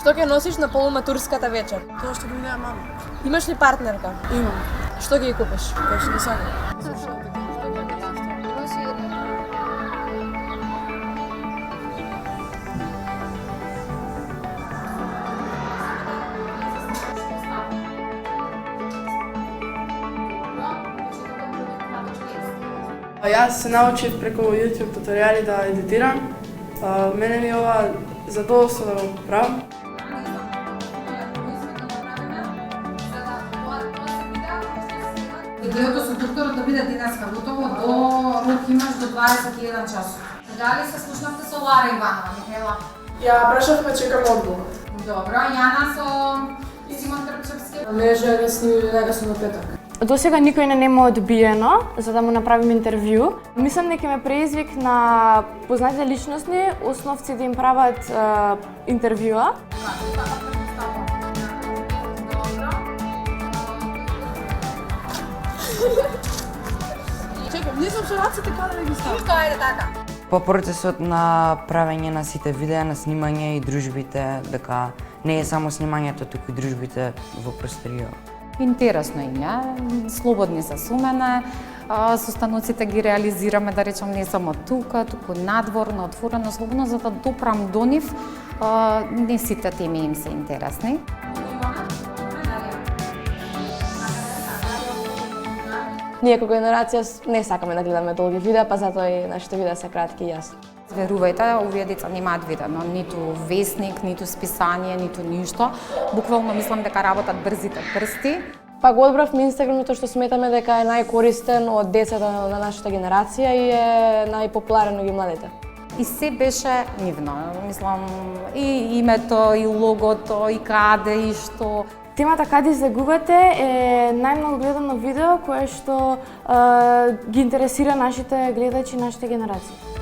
Што ќе носиш на полуматурската вечер? Тоа што ги видеа мама. Имаш ли партнерка? Имам. Што ги купиш? Кој што ги сакам. Јас се научив преку YouTube туторијали да едитирам. Мене ми ова задоволство да го правам. Видеото со докторот да биде денеска готово, до рук имаш до 21 часот. Дали се слушнавте со Лара Иванова, Михаела? Ја прашавме, чекам одговор. Добро, Јана со Симон Трпчевски. Не желе сними најкасно на петок. До сега никој не нема одбиено за да му направим интервју. Мислам дека ме преизвик на познати личности, основци да им прават интервјуа. Чекам, не знам што раците каде да ги ставам. Тоа е така. По процесот на правење на сите видеа, на снимање и дружбите, дека не е само снимањето, туку и дружбите во просторија. Интересно им е, слободни се со мене, состаноците ги реализираме, да речем, не само тука, туку надвор, на отворено, слободно, за да допрам до нив. Не сите теми им се интересни. Ние како генерација не сакаме да гледаме долги видеа, па затоа и нашите видеа се кратки и јасни. Верувајте, овие деца немаат видено ниту весник, ниту списание, ниту ништо. Буквално мислам дека работат брзите прсти. Па го одбравме Инстаграм тоа што сметаме дека е најкористен од децата на нашата генерација и е најпопуларен меѓу младите. И се беше нивно, мислам, и името, и логото, и каде, и што. Темата Каде загубате е најмногу гледано видео кое што ги интересира нашите гледачи, нашите генерации.